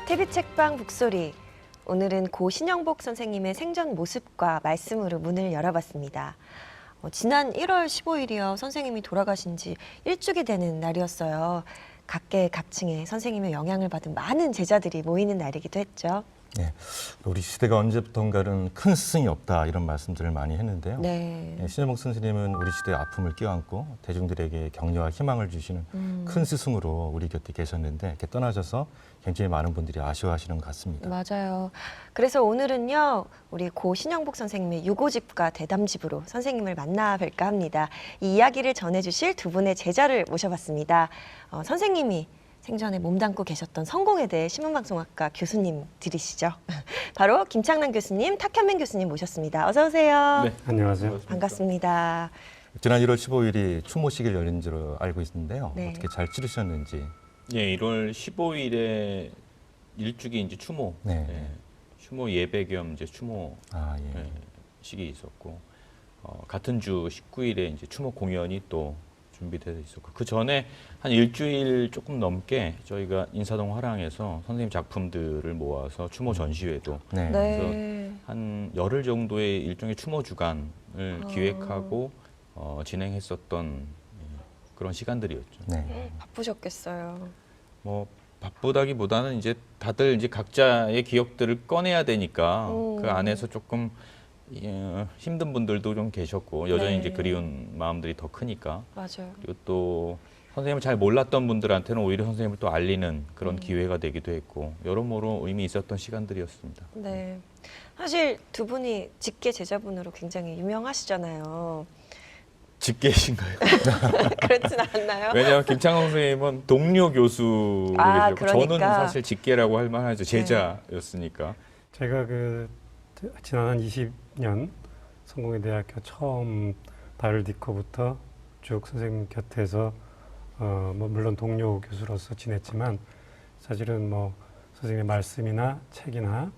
TV 책방 북소리. 오늘은 고 신영복 선생님의 생전 모습과 말씀으로 문을 열어봤습니다. 지난 1월 15일이요. 선생님이 돌아가신 지 일주기 되는 날이었어요. 각계 각층의 선생님의 영향을 받은 많은 제자들이 모이는 날이기도 했죠. 네, 우리 시대가 언제부턴가는 큰 스승이 없다 이런 말씀들을 많이 했는데요. 네. 신영복 선생님은 우리 시대의 아픔을 껴안고 대중들에게 격려와 희망을 주시는 큰 스승으로 우리 곁에 계셨는데 이렇게 떠나셔서 굉장히 많은 분들이 아쉬워하시는 것 같습니다. 맞아요. 그래서 오늘은요, 우리 고 신영복 선생님의 유고집과 대담집으로 선생님을 만나 뵐까 합니다. 이 이야기를 전해주실 두 분의 제자를 모셔봤습니다. 선생님이 생전에 몸담고 계셨던 성공회대 신문방송학과 교수님들이시죠. 바로 김창남 교수님, 탁현민 교수님 모셨습니다. 어서 오세요. 네, 안녕하세요. 반갑습니다. 지난 1월 15일이 추모식을 열린 줄로 알고 있는데요. 네. 어떻게 잘 치르셨는지. 예, 1월 15일에 일주기 이제 추모, 네. 예, 추모 예배 겸 이제 추모 아, 예. 식이 있었고, 같은 주 19일에 이제 추모 공연이 또 준비되어 있었고, 그 전에 한 일주일 조금 넘게 저희가 인사동 화랑에서 선생님 작품들을 모아서 추모 전시회도 네. 네. 한 열흘 정도의 일종의 추모 주간을 기획하고 진행했었던 그런 시간들이었죠. 네. 바쁘셨겠어요. 뭐 바쁘다기보다는 이제 다들 이제 각자의 기억들을 꺼내야 되니까 그 안에서 조금 힘든 분들도 좀 계셨고 여전히 네. 이제 그리운 마음들이 더 크니까 맞아요. 그리고 또 선생님을 잘 몰랐던 분들한테는 오히려 선생님을 또 알리는 그런 기회가 되기도 했고 여러모로 의미 있었던 시간들이었습니다. 네. 사실 두 분이 직계 제자분으로 굉장히 유명하시잖아요. 직계신가요? 그렇진 않나요? 왜냐하면 김창원 선생님은 동료 교수 아, 계셨고 저는 그러니까. 사실 직계라고 할 만하죠. 제자였으니까. 제가 그 지난 한 20년 성공회대학교 처음 발을 딛고부터 쭉 선생님 곁에서 뭐 물론 동료 교수로서 지냈지만 사실은 뭐 선생님의 말씀이나 책이나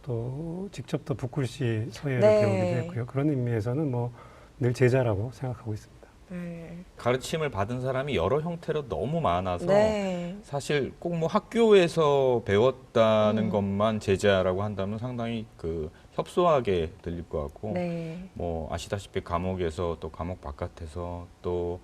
또 직접 또 북글씨 서예를 네. 배우기도 했고요. 그런 의미에서는 뭐 늘 제자라고 생각하고 있습니다. 네. 가르침을 받은 사람이 여러 형태로 너무 많아서 네. 사실 꼭 뭐 학교에서 배웠다는 것만 제자라고 한다면 상당히 그 협소하게 들릴 것 같고 네. 뭐 아시다시피 감옥에서 또 감옥 바깥에서 또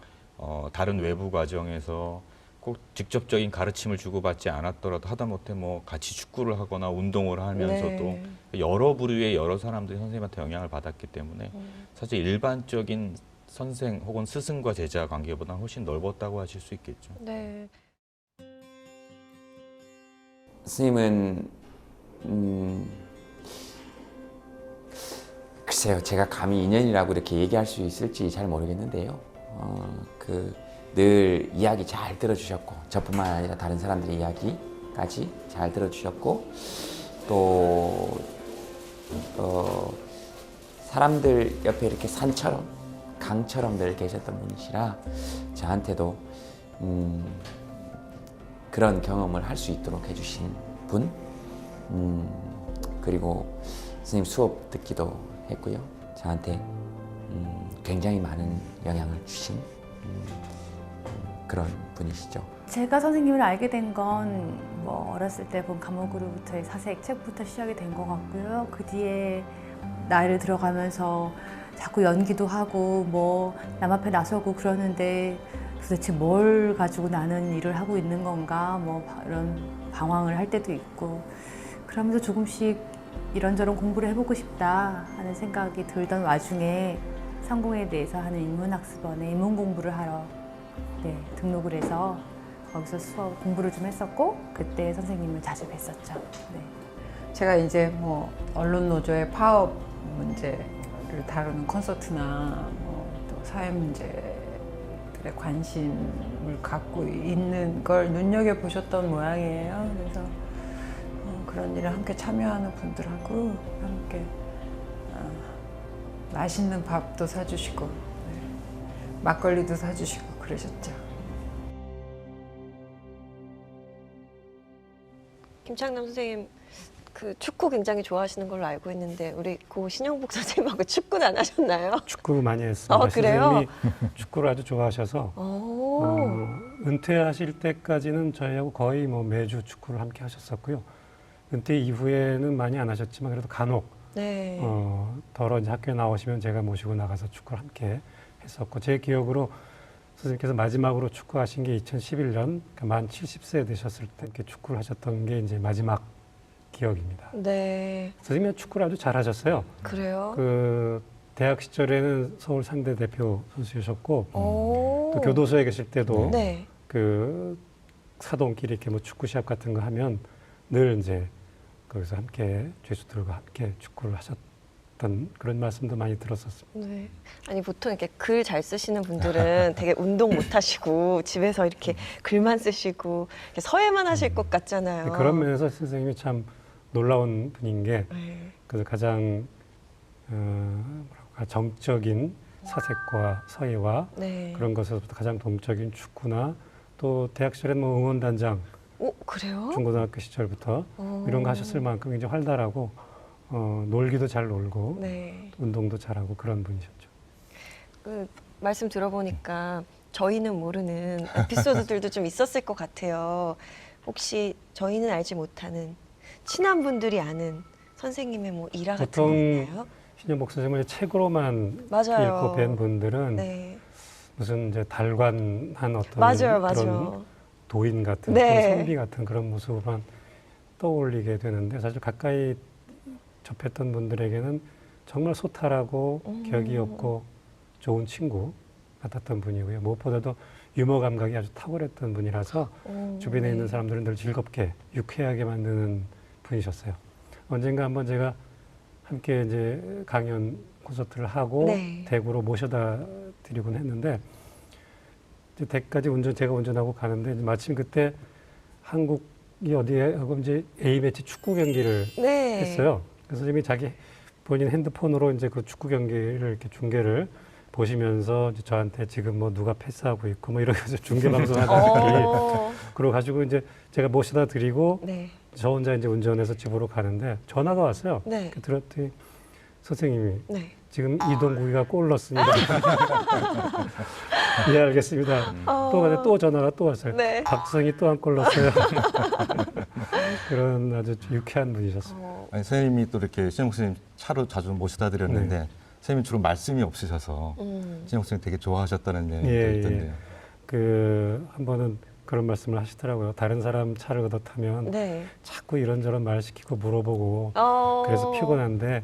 다른 외부 과정에서 꼭 직접적인 가르침을 주고받지 않았더라도 하다못해 뭐 같이 축구를 하거나 운동을 하면서도 네. 여러 부류의 여러 사람들이 선생님한테 영향을 받았기 때문에 사실 일반적인 선생 혹은 스승과 제자 관계보다는 훨씬 넓었다고 하실 수 있겠죠. 네. 스님은 글쎄요, 제가 감히 인연이라고 이렇게 얘기할 수 있을지 잘 모르겠는데요. 늘 이야기 잘 들어주셨고 저뿐만 아니라 다른 사람들의 이야기까지 잘 들어주셨고 또 사람들 옆에 이렇게 산처럼 강처럼 늘 계셨던 분이시라 저한테도 그런 경험을 할 수 있도록 해주신 분 그리고 스님 수업 듣기도 했고요. 저한테 굉장히 많은 영향을 주신 그런 분이시죠. 제가 선생님을 알게 된 건 뭐 어렸을 때 본 감옥으로부터의 사색 책부터 시작이 된 것 같고요. 그 뒤에 나이를 들어가면서 자꾸 연기도 하고 뭐 남 앞에 나서고 그러는데 도대체 뭘 가지고 나는 일을 하고 있는 건가 뭐 이런 방황을 할 때도 있고 그러면서 조금씩 이런저런 공부를 해보고 싶다 하는 생각이 들던 와중에 성공에 대해서 하는 인문학습원에 인문 공부를 하러 등록을 해서 거기서 수업 공부를 좀 했었고 그때 선생님을 자주 뵀었죠. 네. 제가 이제 뭐 언론 노조의 파업 문제를 다루는 콘서트나 뭐 또 사회 문제들에 관심을 갖고 있는 걸 눈여겨 보셨던 모양이에요. 그래서 그런 일에 함께 참여하는 분들하고 함께 맛있는 밥도 사주시고 막걸리도 사주시고 그러셨죠. 김창남 선생님 그 축구 굉장히 좋아하시는 걸로 알고 있는데 우리 고 신영복 선생님하고 축구는 안 하셨나요? 축구 많이 했습니다. 그래요? 선생님이 축구를 아주 좋아하셔서 은퇴하실 때까지는 저희하고 거의 뭐 매주 축구를 함께 하셨었고요. 은퇴 이후에는 많이 안 하셨지만 그래도 간혹 네. 더러 이제 학교에 나오시면 제가 모시고 나가서 축구를 함께 했었고 제 기억으로 선생님께서 마지막으로 축구하신 게 2011년 그러니까 만 70세 되셨을 때 이렇게 축구를 하셨던 게 이제 마지막 기억입니다. 네. 선생님은 축구를 아주 잘하셨어요. 그래요? 그 대학 시절에는 서울 상대 대표 선수셨고 오. 또 교도소에 계실 때도 네. 그 사동끼리 이렇게 뭐 축구 시합 같은 거 하면 늘 이제 거기서 함께 죄수들과 함께 축구를 하셨던 그런 말씀도 많이 들었었습니다. 네. 아니 보통 이렇게 글 잘 쓰시는 분들은 되게 운동 못 하시고 집에서 이렇게 글만 쓰시고 이렇게 서예만 하실 것 같잖아요. 그런 면에서 선생님이 참 놀라운 분인 게 네. 그래서 가장 뭐랄까 정적인 사색과 서예와 네. 그런 것에서부터 가장 동적인 축구나 또 대학 시절에는 뭐 응원단장 오, 그래요? 중고등학교 시절부터 이런 거 하셨을 만큼 굉장히 활달하고 놀기도 잘 놀고 네. 운동도 잘하고 그런 분이셨죠. 그 말씀 들어보니까 저희는 모르는 에피소드들도 좀 있었을 것 같아요. 혹시 저희는 알지 못하는 친한 분들이 아는 선생님의 뭐 일화 같은 거 보통 있나요? 신현복 선생님의 책으로만 맞아요. 읽고 뵌 분들은 네. 무슨 이제 달관한 어떤 맞아요, 그런 맞아요. 도인 같은 네. 그런 선비 같은 그런 모습만 떠올리게 되는데 사실 가까이 접했던 분들에게는 정말 소탈하고 격이 없고 좋은 친구 같았던 분이고요. 무엇보다도 유머 감각이 아주 탁월했던 분이라서 주변에 네. 있는 사람들은 늘 즐겁게 유쾌하게 만드는 분이셨어요. 언젠가 한번 제가 함께 이제 강연 콘서트를 하고 네. 대구로 모셔다 드리곤 했는데 이제 댁까지 제가 운전하고 가는데 이제 마침 그때 한국이 어디에 하고 이제 A 매치 축구 경기를 네. 했어요. 그래서 선생님이 자기 본인 핸드폰으로 이제 그 축구 경기를 이렇게 중계를 보시면서 이제 저한테 지금 뭐 누가 패스하고 있고 뭐 이러면서 중계 방송하다시피 그러고 가지고 이제 제가 모셔다 드리고 네. 저 혼자 이제 운전해서 집으로 가는데 전화가 왔어요. 네. 들었더니 선생님이 네. 지금 이동국이가 골 넣었습니다. 예, 알겠습니다. 또 전화가 또 왔어요. 네. 박수성이 또 한 골 넣었어요. 그런 아주 유쾌한 분이셨어요. 아니, 선생님이 또 이렇게 신현복 선생님 차로 자주 모셔다 드렸는데 네. 선생님이 주로 말씀이 없으셔서 신현복 선생님 되게 좋아하셨다는 얘기도 예, 있던데요. 그 한 번은 그런 말씀을 하시더라고요. 다른 사람 차를 얻어 타면 네. 자꾸 이런저런 말 시키고 물어보고 그래서 피곤한데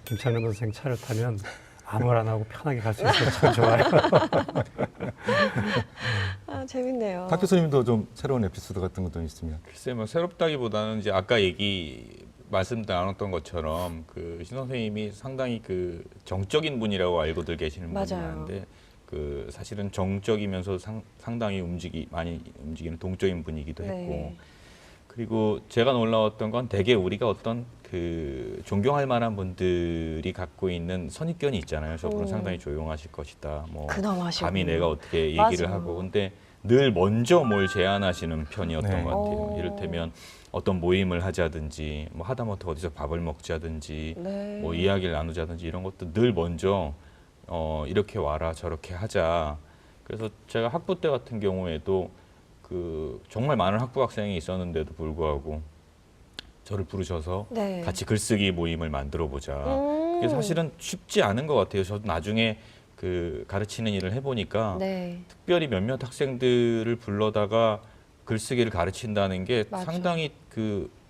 김창남 선생 차를 타면 아무 말 안 하고 편하게 갈 수 있어서 참 좋아요. 아, 재밌네요. 박 교수님도 좀 새로운 에피소드 같은 것도 있으면. 글쎄 뭐 새롭다기보다는 이제 아까 말씀 나눴던 것처럼 그 신 선생님이 상당히 그 정적인 분이라고 알고들 계시는 분이 맞아요. 많은데 그 사실은 정적이면서 상당히 많이 움직이는 동적인 분이기도 했고 네. 그리고 제가 놀라웠던 건 대개 우리가 어떤 그 존경할 만한 분들이 갖고 있는 선입견이 있잖아요. 저분은 상당히 조용하실 것이다. 뭐 근엄하시고. 감히 내가 어떻게 얘기를 맞아요. 하고 근데 늘 먼저 뭘 제안하시는 편이었던 네. 것 같아요. 이를테면 어떤 모임을 하자든지 뭐 하다못해 어디서 밥을 먹자든지 네. 뭐 이야기를 나누자든지 이런 것도 늘 먼저 이렇게 와라 저렇게 하자. 그래서 제가 학부 때 같은 경우에도 그 정말 많은 학부 학생이 있었는데도 불구하고 저를 부르셔서 네. 같이 글쓰기 모임을 만들어 보자. 그게 사실은 쉽지 않은 것 같아요. 저도 나중에 그 가르치는 일을 해보니까 네. 특별히 몇몇 학생들을 불러다가 글쓰기를 가르친다는 게 맞아.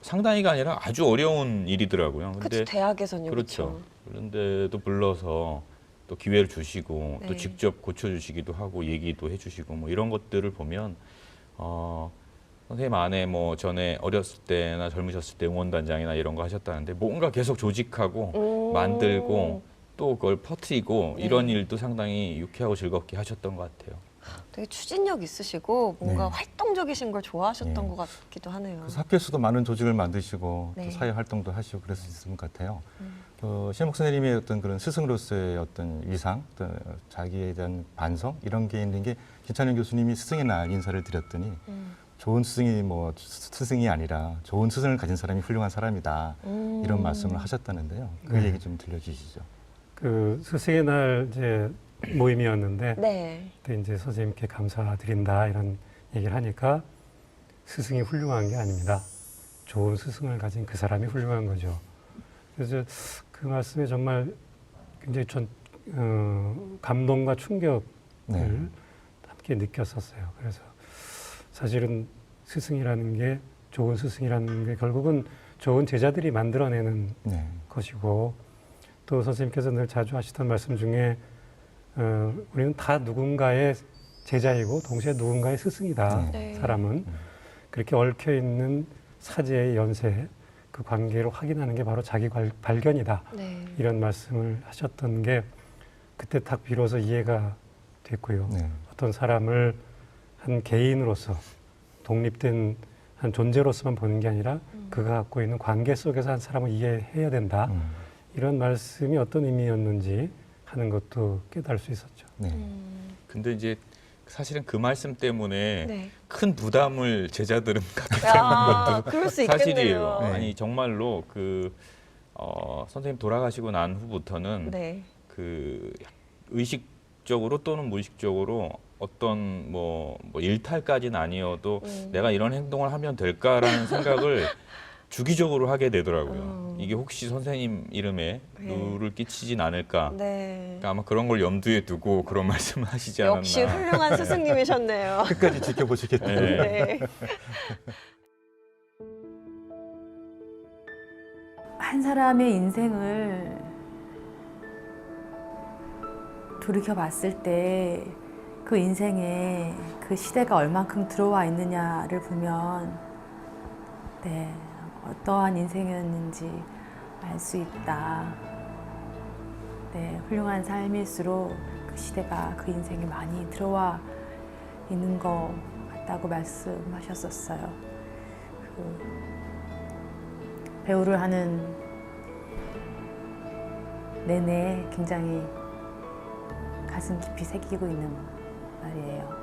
상당히가 아니라 아주 어려운 일이더라고요. 그렇죠. 대학에서는 그렇죠. 그런데도 불러서 또 기회를 주시고 네. 또 직접 고쳐주시기도 하고 얘기도 해주시고 뭐 이런 것들을 보면 선생님 안에 뭐 전에 어렸을 때나 젊으셨을 때 응원단장이나 이런 거 하셨다는데 뭔가 계속 조직하고 만들고 또 그걸 퍼뜨리고 네. 이런 일도 상당히 유쾌하고 즐겁게 하셨던 것 같아요. 되게 추진력 있으시고 뭔가 네. 활동적이신 걸 좋아하셨던 네. 것 같기도 하네요. 그래서 학교에서도 많은 조직을 만드시고 네. 또 사회 활동도 하시고 그랬을 것 같아요. 신현복 선생님의 어떤 그런 스승으로서의 어떤 위상, 또 자기에 대한 반성 이런 게 있는 게 김찬현 교수님이 스승의 날 인사를 드렸더니 좋은 스승이 뭐 스승이 아니라 좋은 스승을 가진 사람이 훌륭한 사람이다 이런 말씀을 하셨다는데요. 그 네. 얘기 좀 들려주시죠. 그 스승의 날 이제 모임이었는데 네. 그때 이제 선생님께 감사드린다 이런 얘기를 하니까 스승이 훌륭한 게 아닙니다. 좋은 스승을 가진 그 사람이 훌륭한 거죠. 그래서 그 말씀에 정말 굉장히 감동과 충격을 네. 함께 느꼈었어요. 그래서 사실은 스승이라는 게, 좋은 스승이라는 게 결국은 좋은 제자들이 만들어내는 네. 것이고, 또 선생님께서 늘 자주 하시던 말씀 중에 우리는 다 누군가의 제자이고 동시에 누군가의 스승이다. 네. 사람은 그렇게 얽혀있는 사제의 연세, 그 관계를 확인하는 게 바로 자기 발견이다. 네. 이런 말씀을 하셨던 게 그때 딱 비로소 이해가 됐고요. 네. 어떤 사람을 한 개인으로서 독립된 한 존재로서만 보는 게 아니라 그가 갖고 있는 관계 속에서 한 사람을 이해해야 된다. 이런 말씀이 어떤 의미였는지 하는 것도 깨달을 수 있었죠. 네. 근데 이제 사실은 그 말씀 때문에 네. 큰 부담을 제자들은 갖게 되는 것도 그럴 수 있겠네요. 사실이에요. 네. 아니 정말로 선생님 돌아가시고 난 후부터는 네. 그 의식적으로 또는 무의식적으로 어떤 뭐 일탈까지는 아니어도 내가 이런 행동을 하면 될까라는 생각을 주기적으로 하게 되더라고요. 이게 혹시 선생님 이름에 네. 누를 끼치진 않을까. 네. 그러니까 아마 그런 걸 염두에 두고 그런 말씀을 하시지 않았나. 역시 훌륭한 스승님이셨네요. 끝까지 지켜보시겠다고. 네. 네. 한 사람의 인생을 돌이켜 봤을 때 그 인생에 그 시대가 얼만큼 들어와 있느냐를 보면 네, 어떠한 인생이었는지 알 수 있다. 네, 훌륭한 삶일수록 그 시대가 그 인생에 많이 들어와 있는 것 같다고 말씀하셨었어요. 배우를 하는 내내 굉장히 가슴 깊이 새기고 있는 말이에요.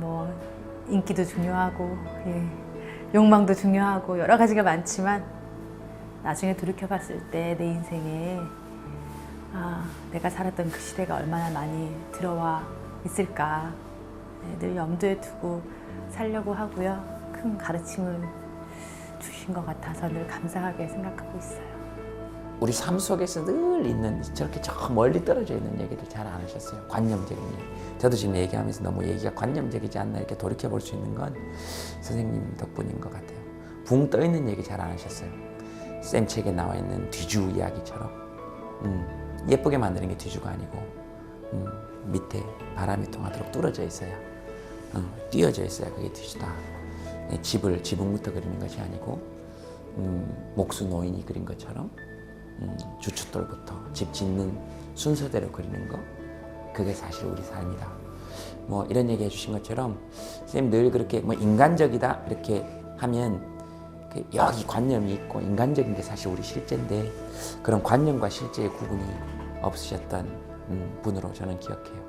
뭐 인기도 중요하고 욕망도 중요하고 여러 가지가 많지만 나중에 돌이켜봤을 때 내 인생에 내가 살았던 그 시대가 얼마나 많이 들어와 있을까 늘 염두에 두고 살려고 하고요. 큰 가르침을 주신 것 같아서 늘 감사하게 생각하고 있어요. 우리 삶 속에서 늘 있는 저렇게 저 멀리 떨어져 있는 얘기들 잘 안 하셨어요. 관념적인 얘기. 저도 지금 얘기하면서 너무 얘기가 관념적이지 않나 이렇게 돌이켜 볼 수 있는 건 선생님 덕분인 것 같아요. 붕 떠 있는 얘기 잘 안 하셨어요. 쌤 책에 나와 있는 뒤주 이야기처럼 예쁘게 만드는 게 뒤주가 아니고 밑에 바람이 통하도록 뚫어져 있어야 띄어져 있어야 그게 뒤주다. 집을 지붕부터 그리는 것이 아니고 목수 노인이 그린 것처럼 주춧돌부터 집 짓는 순서대로 그리는 거 그게 사실 우리 삶이다. 뭐 이런 얘기 해주신 것처럼 선생님 늘 그렇게 뭐 인간적이다 이렇게 하면 여기 관념이 있고 인간적인 게 사실 우리 실제인데 그런 관념과 실제의 구분이 없으셨던 분으로 저는 기억해요.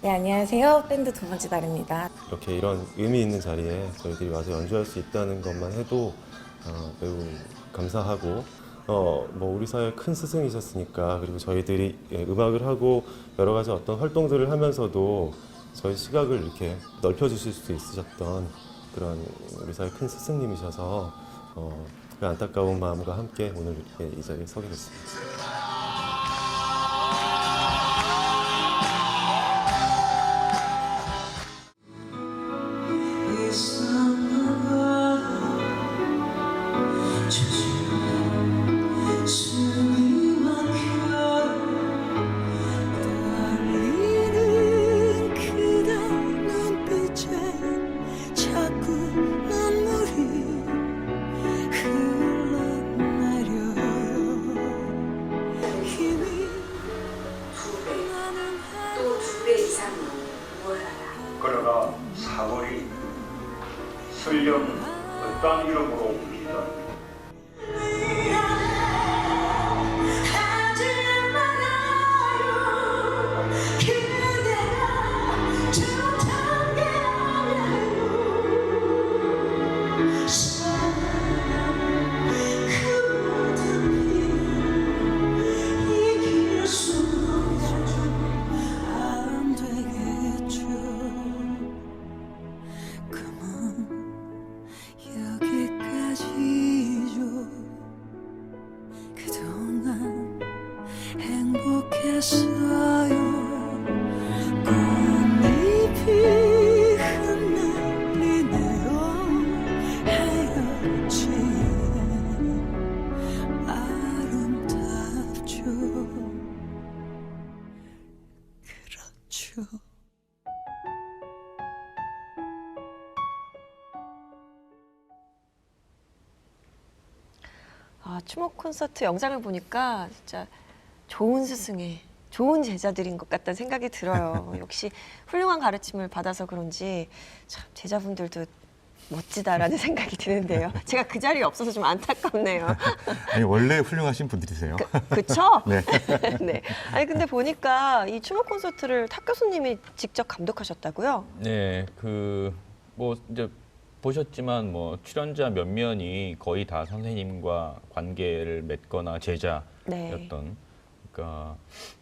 네, 안녕하세요. 밴드 두 번째 달입니다. 이렇게 이런 의미 있는 자리에 저희들이 와서 연주할 수 있다는 것만 해도 매우 감사하고 뭐 우리 사회의 큰 스승이셨으니까 그리고 저희들이 음악을 하고 여러 가지 어떤 활동들을 하면서도 저희 시각을 이렇게 넓혀주실 수 있으셨던 그런 우리 사회의 큰 스승님이셔서 그 안타까운 마음과 함께 오늘 이렇게 이 자리에 서게 됐습니다. 배 이상으로 무한하다. 그러나 4월이 설령 어떤 이름으로 불리던 추모 콘서트 영상을 보니까 진짜 좋은 스승의 좋은 제자들인 것 같다는 생각이 들어요. 역시 훌륭한 가르침을 받아서 그런지 참 제자분들도 멋지다라는 생각이 드는데요. 제가 그 자리에 없어서 좀 안타깝네요. 아니 원래 훌륭하신 분들이세요. 그쵸? 네. 네. 아니 근데 보니까 이 추모 콘서트를 탁 교수님이 직접 감독하셨다고요? 네, 뭐 이제 보셨지만 뭐 출연자 몇몇이 거의 다 선생님과 관계를 맺거나 제자였던, 네. 그러니까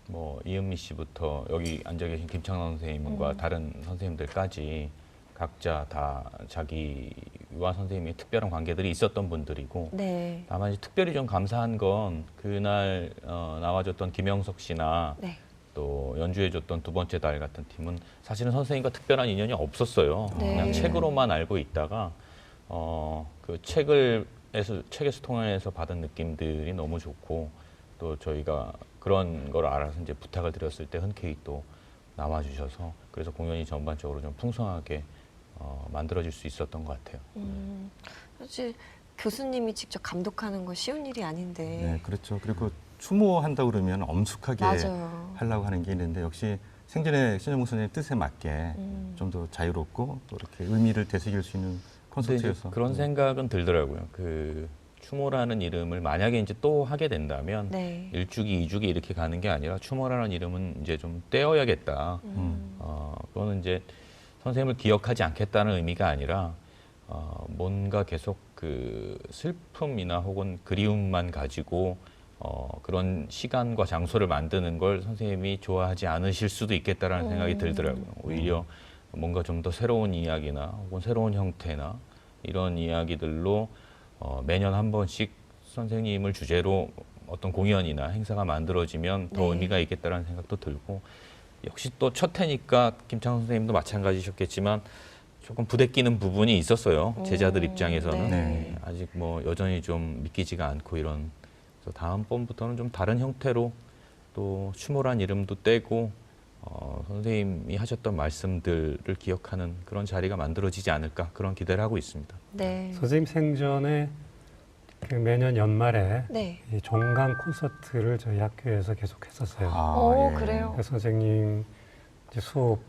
뭐 이은미 씨부터 여기 앉아 계신 김창원 선생님과 다른 선생님들까지 각자 다 자기와 선생님이 특별한 관계들이 있었던 분들이고, 네. 다만 이제 특별히 좀 감사한 건 그날 나와줬던 김영석 씨나 네. 또 연주해줬던 두 번째 달 같은 팀은 사실은 선생님과 특별한 인연이 없었어요. 네. 그냥 책으로만 알고 있다가 그 책에서 통해서 받은 느낌들이 너무 좋고, 또 저희가 그런 걸 알아서 이제 부탁을 드렸을 때 흔쾌히 또 나와주셔서 그래서 공연이 전반적으로 좀 풍성하게 만들어질 수 있었던 것 같아요. 사실 교수님이 직접 감독하는 건 쉬운 일이 아닌데. 네, 그렇죠. 그리고 추모한다 그러면 엄숙하게 맞아요. 하려고 하는 게 있는데 역시 생전에 신영복 선생님 뜻에 맞게 좀 더 자유롭고 또 이렇게 의미를 되새길 수 있는 근데 이제 콘서트여서 그런 생각은 들더라고요. 추모라는 이름을 만약에 이제 또 하게 된다면 네. 1주기, 2주기 이렇게 가는 게 아니라 추모라는 이름은 이제 좀 떼어야겠다. 그거는 이제 선생님을 기억하지 않겠다는 의미가 아니라 뭔가 계속 그 슬픔이나 혹은 그리움만 가지고 그런 시간과 장소를 만드는 걸 선생님이 좋아하지 않으실 수도 있겠다라는 생각이 들더라고요. 오히려 뭔가 좀 더 새로운 이야기나 혹은 새로운 형태나 이런 이야기들로 매년 한 번씩 선생님을 주제로 어떤 공연이나 행사가 만들어지면 더 네. 의미가 있겠다라는 생각도 들고, 역시 또 첫 해니까 김창원 선생님도 마찬가지셨겠지만 조금 부대끼는 부분이 있었어요. 제자들 입장에서는. 네. 아직 뭐 여전히 좀 믿기지가 않고 이런. 그래서 다음번부터는 좀 다른 형태로 또 추모란 이름도 떼고 선생님이 하셨던 말씀들을 기억하는 그런 자리가 만들어지지 않을까, 그런 기대를 하고 있습니다. 네. 선생님 생전에 그 매년 연말에 네. 이 종강 콘서트를 저희 학교에서 계속 했었어요. 오, 예. 그래요? 그래서 선생님 이제 수업,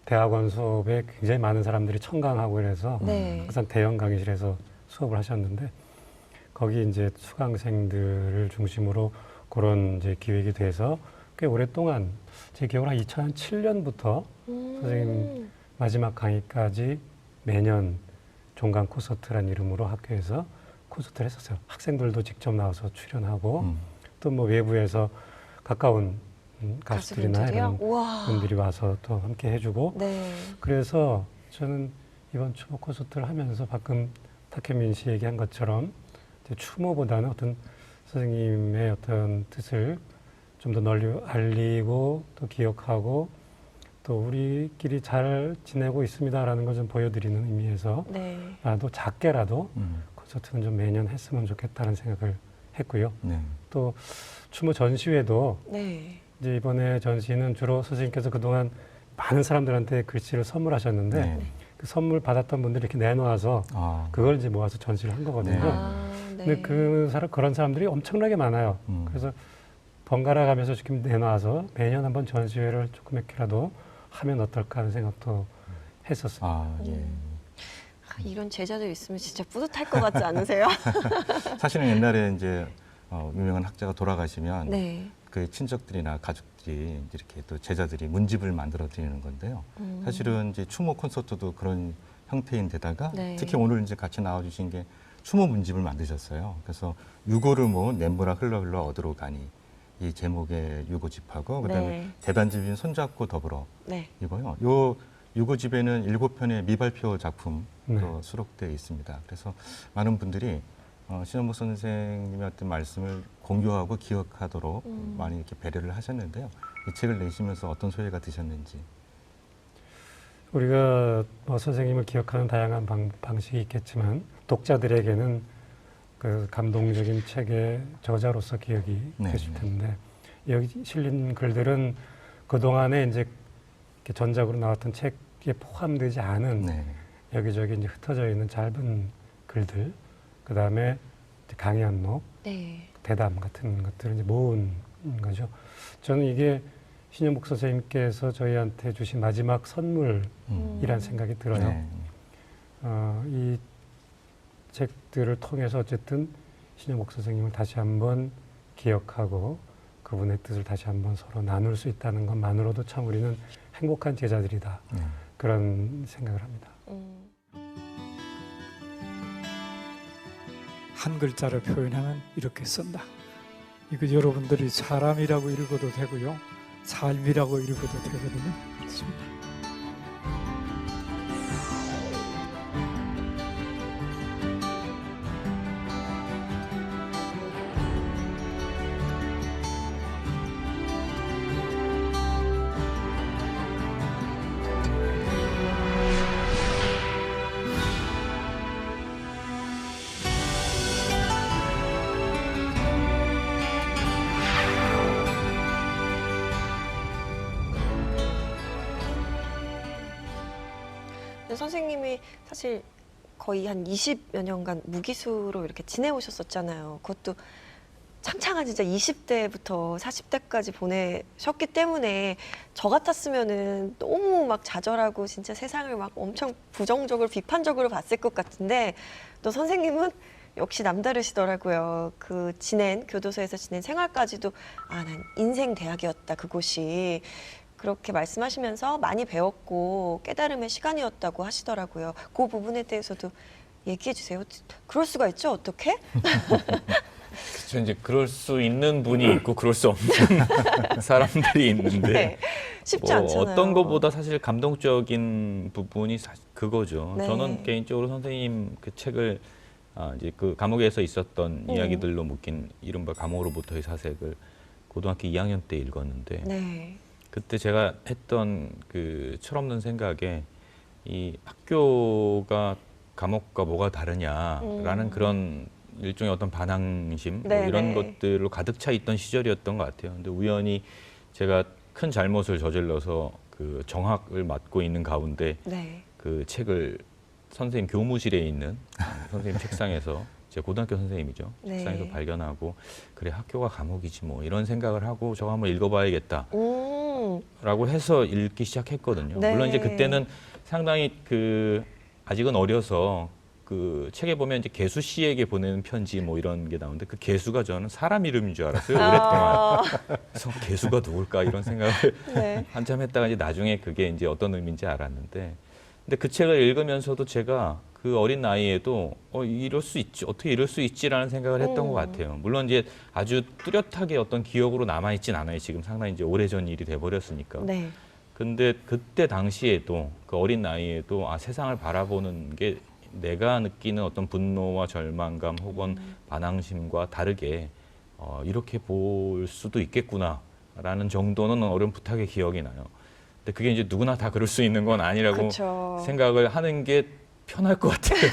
대학원 수업에 굉장히 많은 사람들이 청강하고 이래서 네. 항상 대형 강의실에서 수업을 하셨는데, 거기 이제 수강생들을 중심으로 그런 이제 기획이 돼서 꽤 오랫동안, 제 기억으로 한 2007년부터 선생님 마지막 강의까지 매년 종강 콘서트란 이름으로 학교에서 콘서트를 했었어요. 학생들도 직접 나와서 출연하고 또 뭐 외부에서 가까운 가수들이나 가수분들이요? 이런 우와. 분들이 와서 또 함께 해주고, 네. 그래서 저는 이번 추모 콘서트를 하면서 방금 탁현민 씨 얘기한 것처럼 이제 추모보다는 어떤 선생님의 어떤 뜻을 좀 더 널리 알리고 또 기억하고 또 우리끼리 잘 지내고 있습니다라는 걸 좀 보여드리는 의미에서 네. 라도 작게라도 콘서트는 좀 매년 했으면 좋겠다는 생각을 했고요. 네. 또 추모 전시회도 네. 이제 이번에 전시는 주로 선생님께서 그동안 많은 사람들한테 글씨를 선물하셨는데 네. 그 선물 받았던 분들이 이렇게 내놓아서 그걸 이제 모아서 전시를 한 거거든요. 네. 근데 그런 사람들이 엄청나게 많아요. 그래서 번갈아 가면서 지금 내놔서 매년 한번 전시회를 조그맣게라도 하면 어떨까 하는 생각도 했었어요. 아, 예. 이런 제자들 있으면 진짜 뿌듯할 것 같지 않으세요? 사실은 옛날에 이제 유명한 학자가 돌아가시면 네. 그 친척들이나 가족들이 이렇게 또 제자들이 문집을 만들어 드리는 건데요. 사실은 이제 추모 콘서트도 그런 형태인데다가 네. 특히 오늘 이제 같이 나와주신 게 추모 문집을 만드셨어요. 그래서 유고를 모은 냇물아 흘러 흘러 어디로 가니 이 제목의 유고집하고 그다음에 네. 대단집인 손잡고 더불어 네. 이거요. 요 유고집에는 7편의 미발표 작품도 네. 수록되어 있습니다. 그래서 많은 분들이 신현복 선생님의 어떤 말씀을 공유하고 기억하도록 많이 이렇게 배려를 하셨는데요. 이 책을 내시면서 어떤 소회가 드셨는지. 우리가 뭐 선생님을 기억하는 다양한 방식이 있겠지만 독자들에게는 그 감동적인 책의 저자로서 기억이 네, 되실 네. 텐데 여기 실린 글들은 그 동안에 이제 이렇게 전작으로 나왔던 책에 포함되지 않은 네. 여기저기 이제 흩어져 있는 짧은 글들, 그 다음에 강연록, 네. 대담 같은 것들을 이제 모은 거죠. 저는 이게 신현복 선생님께서 저희한테 주신 마지막 선물이라는 생각이 들어요. 네. 이 책들을 통해서 어쨌든 신현복 선생님을 다시 한번 기억하고 그분의 뜻을 다시 한번 서로 나눌 수 있다는 것만으로도 참 우리는 행복한 제자들이다. 그런 생각을 합니다. 한 글자로 표현하면 이렇게 쓴다. 이거 여러분들이 사람이라고 읽어도 되고요. 삶이라고 읽어도 되거든요. 그렇습니다. 선생님이 사실 거의 한 20여 년간 무기수로 이렇게 지내오셨었잖아요. 그것도 창창한 진짜 20대부터 40대까지 보내셨기 때문에 저 같았으면은 너무 막 좌절하고 진짜 세상을 막 엄청 부정적으로 비판적으로 봤을 것 같은데 또 선생님은 역시 남다르시더라고요. 그 교도소에서 지낸 생활까지도 난 인생 대학이었다 그곳이. 그렇게 말씀하시면서 많이 배웠고 깨달음의 시간이었다고 하시더라고요. 그 부분에 대해서도 얘기해 주세요. 그럴 수가 있죠? 어떻게? 그렇죠. 이제 그럴 수 있는 분이 있고 그럴 수 없는 사람들이 있는데 네, 쉽지 않잖아요. 어떤 것보다 사실 감동적인 부분이 그거죠. 네. 저는 개인적으로 선생님 그 책을 이제 그 감옥에서 있었던 이야기들로 묶인 이른바 감옥으로부터의 사색을 고등학교 2학년 때 읽었는데 네. 그때 제가 했던 그 철없는 생각에 이 학교가 감옥과 뭐가 다르냐라는 그런 일종의 어떤 반항심 뭐 이런 것들로 가득 차 있던 시절이었던 것 같아요. 근데 우연히 제가 큰 잘못을 저질러서 그 정학을 맡고 있는 가운데 그 책을 선생님 교무실에 있는 선생님 책상에서 제 고등학교 선생님이죠. 책상에서 발견하고 그래 학교가 감옥이지 뭐 이런 생각을 하고 저거 한번 읽어봐야겠다 라고 해서 읽기 시작했거든요. 물론 이제 그때는 상당히 그 아직은 어려서 그 책에 보면 이제 개수 씨에게 보내는 편지 뭐 이런 게 나오는데 그 개수가 저는 사람 이름인 줄 알았어요. 오랫동안. 그래서 개수가 누굴까 이런 생각을 한참 했다가 이제 나중에 그게 이제 어떤 의미인지 알았는데 근데 그 책을 읽으면서도 제가 그 어린 나이에도 이럴 수 있지 어떻게 이럴 수 있지라는 생각을 했던 것 같아요. 물론 이제 아주 뚜렷하게 어떤 기억으로 남아 있진 않아요. 지금 상당히 이제 오래전 일이 돼 버렸으니까. 근데 그때 당시에도 그 어린 나이에도 세상을 바라보는 게 내가 느끼는 어떤 분노와 절망감 혹은 반항심과 다르게 이렇게 볼 수도 있겠구나라는 정도는 어렴풋하게 기억이 나요. 근데 그게 이제 누구나 다 그럴 수 있는 건 아니라고 생각을 하는 게 편할 것 같아요.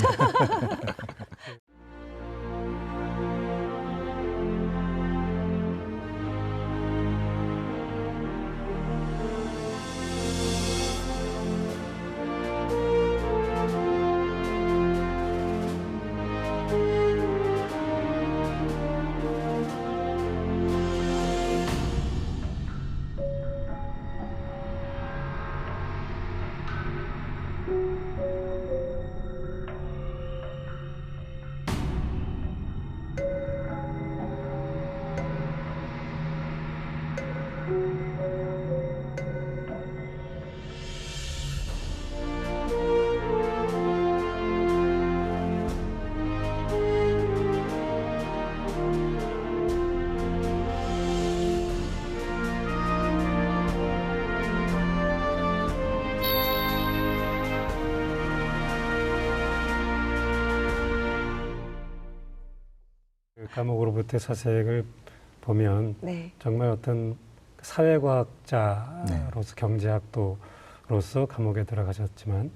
감옥으로부터의 사색을 보면 네. 정말 어떤 사회과학자로서 경제학도로서 감옥에 들어가셨지만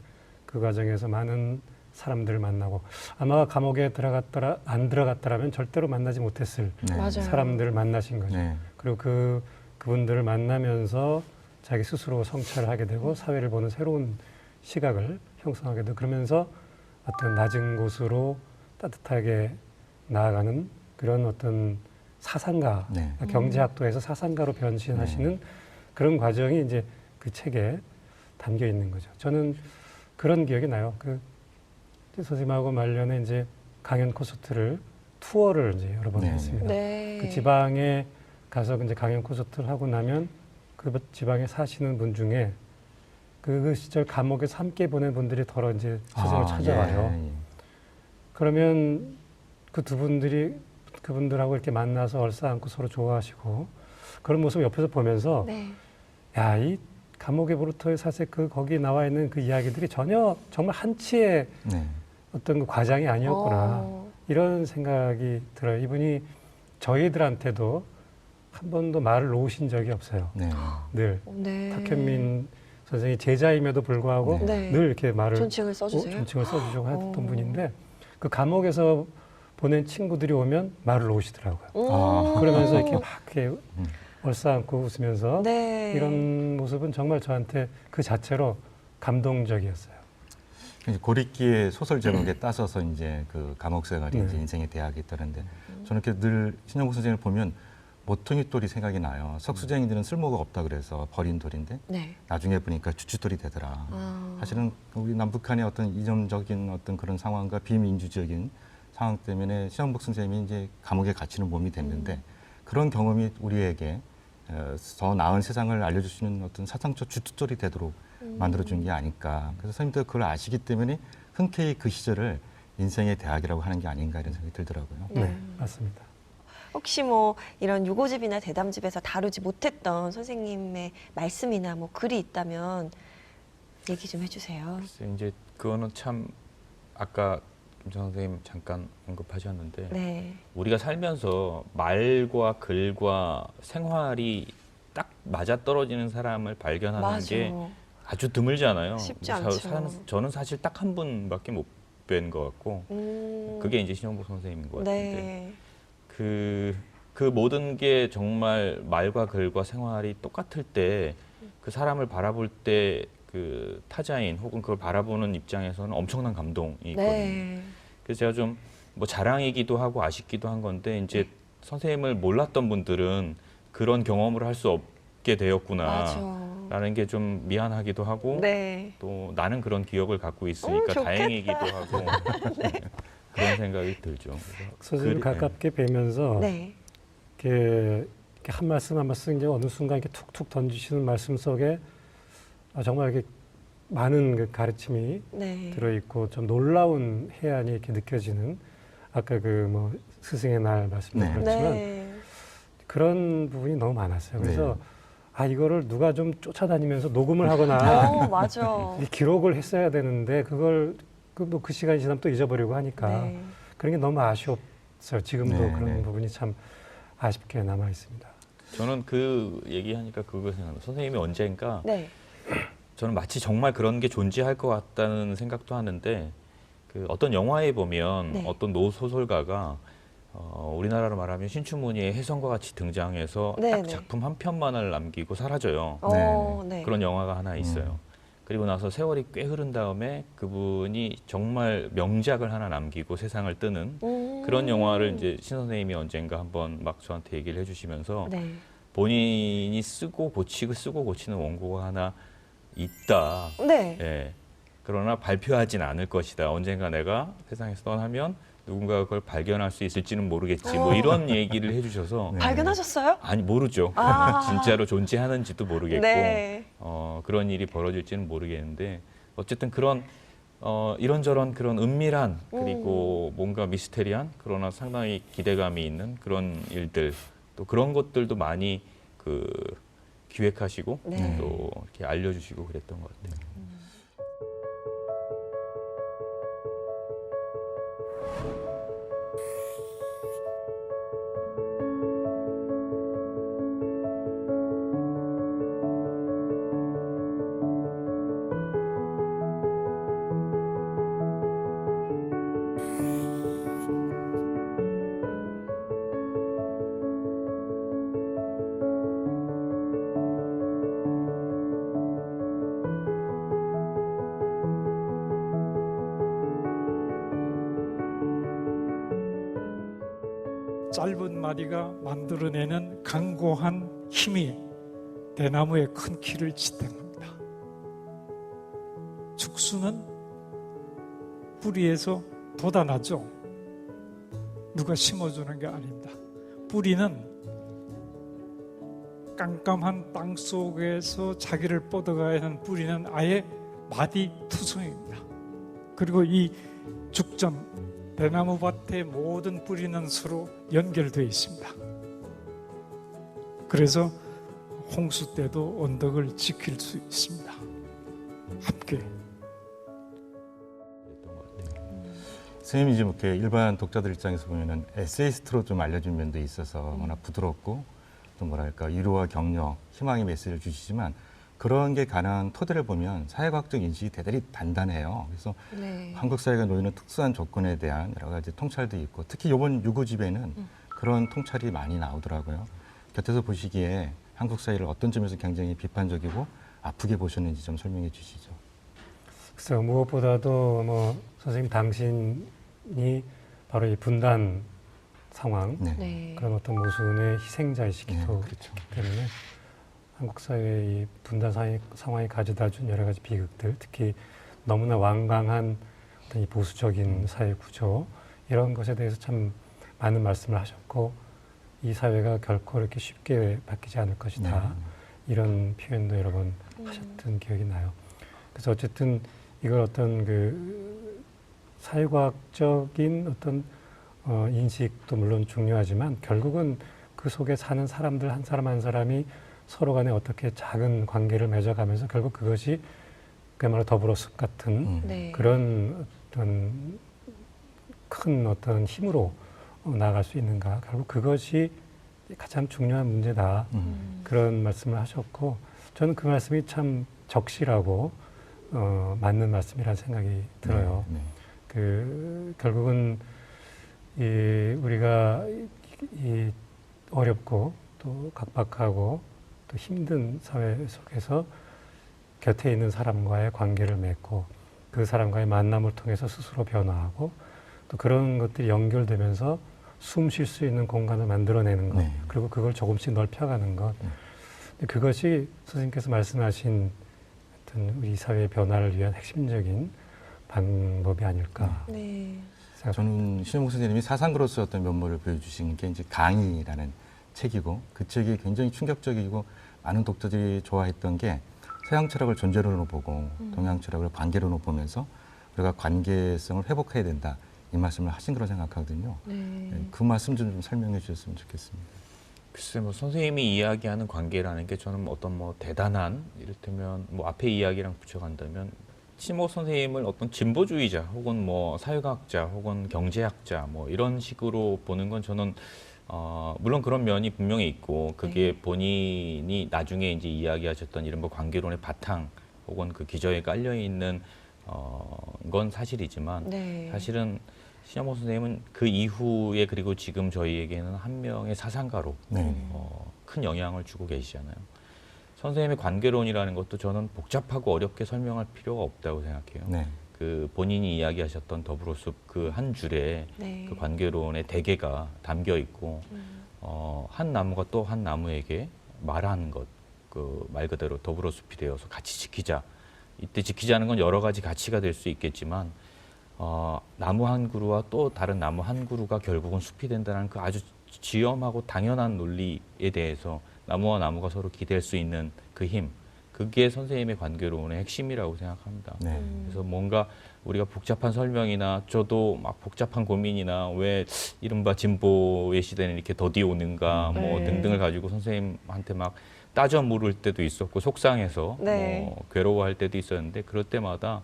그 과정에서 많은 사람들을 만나고 아마 감옥에 안 들어갔더라면 절대로 만나지 못했을 네. 맞아요. 사람들을 만나신 거죠. 네. 그리고 그분들을 만나면서 자기 스스로 성찰을 하게 되고 사회를 보는 새로운 시각을 형성하게 되고 그러면서 어떤 낮은 곳으로 따뜻하게 나아가는 그런 어떤 사상가, 네. 경제학도에서 사상가로 변신하시는 그런 과정이 이제 그 책에 담겨 있는 거죠. 저는 그런 기억이 나요. 그 선생님하고 말년에 이제 강연 콘서트를 투어를 이제 여러 번 네. 했습니다. 네. 그 지방에 가서 이제 강연 콘서트를 하고 나면 그 지방에 사시는 분 중에 그 시절 감옥에서 함께 보낸 분들이 더러 이제 선생님을 찾아와요. 예, 예. 그러면 그 두 분들이 그분들하고 이렇게 만나서 얼싸안고 서로 좋아하시고 그런 모습을 옆에서 보면서 네. 야, 이 감옥의 사색 거기 나와 있는 그 이야기들이 전혀 정말 한치의 네. 어떤 그 과장이 아니었구나 이런 생각이 들어요. 이분이 저희들한테도 한 번도 말을 놓으신 적이 없어요. 네. 늘 네. 탁현민 선생이 제자임에도 불구하고 네. 늘 이렇게 말을 존칭을 써주세요. 존칭을 써주려고 했던 분인데 그 감옥에서 보낸 친구들이 오면 말을 놓으시더라고요. 그러면서 이렇게 막 이렇게 얼싸안고 웃으면서 네. 이런 모습은 정말 저한테 그 자체로 감동적이었어요. 이제 고리끼의 소설 제목에 따서서 이제 그 감옥 생활이 네. 이제 인생의 대학이 있다는데 저는 이렇게 늘 신영국 선생님을 보면 모퉁이 돌이 생각이 나요. 석수쟁이들은 쓸모가 없다 그래서 버린 돌인데 네. 나중에 보니까 주춧돌이 되더라. 사실은 우리 남북한의 어떤 이념적인 어떤 그런 상황과 비민주적인 상황 때문에 신영복 선생님이 이제 감옥에 갇히는 몸이 됐는데 그런 경험이 우리에게 더 나은 세상을 알려줄 수 있는 어떤 사상적 주춧돌이 되도록 만들어준 게 아닐까. 그래서 선생님도 그걸 아시기 때문에 흔쾌히 그 시절을 인생의 대학이라고 하는 게 아닌가 이런 생각이 들더라고요. 네, 맞습니다. 혹시 뭐 이런 유고집이나 대담집에서 다루지 못했던 선생님의 말씀이나 뭐 글이 있다면 얘기 좀 해주세요. 글쎄, 이제 그거는 참 아까 김창 선생님 잠깐 언급하셨는데 네. 우리가 살면서 말과 글과 생활이 딱 맞아 떨어지는 사람을 발견하는 맞아. 게 아주 드물잖아요. 쉽지 않죠. 저는 사실 딱 한 분밖에 못 뵌 것 같고 그게 이제 신영복 선생님인 것 같은데 네. 그 모든 게 정말 말과 글과 생활이 똑같을 때 그 사람을 바라볼 때 그 타자인 혹은 그걸 바라보는 입장에서는 엄청난 감동이 있거든요. 네. 그래서 제가 좀 뭐 자랑이기도 하고 아쉽기도 한 건데 이제 선생님을 몰랐던 분들은 그런 경험을 할 수 없게 되었구나라는 게 좀 미안하기도 하고 네. 또 나는 그런 기억을 갖고 있으니까 좋겠다. 다행이기도 하고 그런 생각이 들죠. 선생님 가깝게 뵈면서 네. 이렇게 한 말씀 한 말씀 이제 어느 순간 이렇게 툭툭 던지시는 말씀 속에 정말 이렇게 많은 그 가르침이 네. 들어있고 좀 놀라운 해안이 이렇게 느껴지는 아까 그 뭐 스승의 날 말씀도 네. 그렇지만 네. 그런 부분이 너무 많았어요. 그래서 네. 이거를 누가 좀 쫓아다니면서 녹음을 하거나 맞아. 이 기록을 했어야 되는데 그걸 그 시간이 지나면 또 잊어버리고 하니까 네. 그런 게 너무 아쉬웠어요. 지금도 네, 그런 네. 부분이 참 아쉽게 남아 있습니다. 저는 그 얘기하니까 그거 생각나요. 선생님이 언젠가 네. 저는 마치 정말 그런 게 존재할 것 같다는 생각도 하는데 그 어떤 영화에 보면 네. 어떤 노소설가가 우리나라로 말하면 신춘문예의 혜성과 같이 등장해서 네, 딱 네. 작품 한 편만을 남기고 사라져요. 네. 그런 영화가 하나 있어요. 그리고 나서 세월이 꽤 흐른 다음에 그분이 정말 명작을 하나 남기고 세상을 뜨는 그런 영화를 이제 신 선생님이 언젠가 한번 막 저한테 얘기를 해주시면서 네. 본인이 쓰고 고치는 원고가 하나 있다. 네. 예. 그러나 발표하진 않을 것이다. 언젠가 내가 세상에서 떠나면 누군가가 그걸 발견할 수 있을지는 모르겠지. 뭐 이런 얘기를 해주셔서 네. 발견하셨어요? 아니 모르죠. 진짜로 존재하는지도 모르겠고 네. 그런 일이 벌어질지는 모르겠는데 어쨌든 그런 이런저런 그런 은밀한 그리고 뭔가 미스테리한 그러나 상당히 기대감이 있는 그런 일들 또 그런 것들도 많이 그 기획하시고 네. 또 이렇게 알려주시고 그랬던 것 같아요. 짧은 마디가 만들어내는 강고한 힘이 대나무의 큰 키를 지탱합니다. 죽수는 뿌리에서 돋아나죠. 누가 심어주는 게 아닙니다. 뿌리는 깜깜한 땅 속에서 자기를 뻗어가야 하는 뿌리는 아예 마디 투성입니다. 그리고 이 죽전 대나무 밭의 모든 뿌리는 서로 연결되어 있습니다. 그래서 홍수 때도 언덕을 지킬 수 있습니다. 함께. 선생님이 좀 이렇게 일반 독자들 입장에서 보면은 에세이스트로 좀 알려진 면도 있어서 워낙 부드럽고 또 뭐랄까 위로와 격려, 희망의 메시지를 주시지만 그런 게 가능한 토대를 보면 사회과학적 인식이 대단히 단단해요. 그래서 네. 한국 사회가 놓이는 특수한 조건에 대한 여러 가지 통찰도 있고 특히 이번 유고집에는 그런 통찰이 많이 나오더라고요. 곁에서 보시기에 한국 사회를 어떤 점에서 굉장히 비판적이고 아프게 보셨는지 좀 설명해 주시죠. 글쎄요, 무엇보다도 뭐 선생님 당신이 바로 이 분단 상황, 네. 네. 그런 어떤 모순의 희생자이시기도 네, 그렇죠. 때문에 한국 사회의 이 분단 상황이 가져다 준 여러 가지 비극들, 특히 너무나 완강한 어떤 이 보수적인 사회 구조, 이런 것에 대해서 참 많은 말씀을 하셨고, 이 사회가 결코 이렇게 쉽게 바뀌지 않을 것이다. 이런 표현도 여러 번 하셨던 기억이 나요. 그래서 어쨌든 이걸 어떤 그 사회과학적인 어떤 인식도 물론 중요하지만 결국은 그 속에 사는 사람들 한 사람 한 사람이 서로 간에 어떻게 작은 관계를 맺어가면서 결국 그것이 그야말로 더불어숲 같은 네. 그런 어떤 큰 어떤 힘으로 나아갈 수 있는가. 결국 그것이 가장 중요한 문제다. 그런 말씀을 하셨고 저는 그 말씀이 참 적실하고 맞는 말씀이라는 생각이 들어요. 네. 그 결국은 우리가 이 어렵고 또 각박하고 또 힘든 사회 속에서 곁에 있는 사람과의 관계를 맺고 그 사람과의 만남을 통해서 스스로 변화하고 또 그런 것들이 연결되면서 숨 쉴 수 있는 공간을 만들어내는 것, 그리고 그걸 조금씩 넓혀가는 것. 근데 그것이 선생님께서 말씀하신 어떤 우리 사회의 변화를 위한 핵심적인 방법이 아닐까. 네. 저는 신영복 선생님이 사상가로서 어떤 면모를 보여주신 게 이제 강의라는 책이고 그 책이 굉장히 충격적이고 많은 독자들이 좋아했던 게 서양 철학을 존재론으로 보고 동양 철학을 관계론으로 보면서 우리가 관계성을 회복해야 된다. 이 말씀을 하신 거로 생각하거든요. 네. 그 말씀 좀 설명해 주셨으면 좋겠습니다. 글쎄 뭐 선생님이 이야기하는 관계라는 게 저는 어떤 뭐 대단한 이를테면 뭐 앞에 이야기랑 붙여간다면 신영복 선생님을 어떤 진보주의자 혹은 뭐 사회과학자 혹은 경제학자 뭐 이런 식으로 보는 건 저는 물론 그런 면이 분명히 있고 그게 본인이 나중에 이제 이야기하셨던 이런 뭐 관계론의 바탕 혹은 그 기저에 깔려 있는 건 사실이지만 네. 사실은 신영복 선생님은 그 이후에 그리고 지금 저희에게는 한 명의 사상가로 큰 영향을 주고 계시잖아요. 선생님의 관계론이라는 것도 저는 복잡하고 어렵게 설명할 필요가 없다고 생각해요. 네. 그 본인이 이야기하셨던 더불어숲 그 한 줄에 네. 그 관계론의 대개가 담겨 있고 한 나무가 또 한 나무에게 말하는 것, 그 말 그대로 더불어숲이 되어서 같이 지키자. 이때 지키자는 건 여러 가지 가치가 될 수 있겠지만 나무 한 그루와 또 다른 나무 한 그루가 결국은 숲이 된다는 그 아주 지엄하고 당연한 논리에 대해서 나무와 나무가 서로 기댈 수 있는 그 힘, 그게 선생님의 관계론의 핵심이라고 생각합니다. 네. 그래서 뭔가 우리가 복잡한 설명이나 저도 막 복잡한 고민이나 왜 이른바 진보의 시대는 이렇게 더디오는가 뭐 등등을 가지고 선생님한테 막 따져 물을 때도 있었고 속상해서 뭐 괴로워할 때도 있었는데 그럴 때마다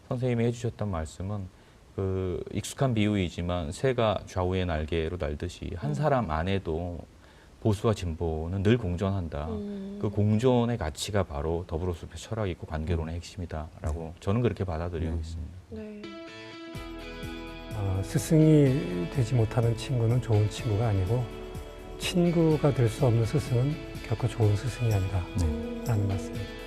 선생님이 해주셨던 말씀은 그 익숙한 비유이지만 새가 좌우의 날개로 날듯이 한 사람 안에도 보수와 진보는 늘 공존한다. 그 공존의 가치가 바로 더불어숲의 철학이고 관계론의 핵심이다라고 저는 그렇게 받아들이고 있습니다. 네. 스승이 되지 못하는 친구는 좋은 친구가 아니고 친구가 될 수 없는 스승은 결코 좋은 스승이 아니라라는 말씀입니다.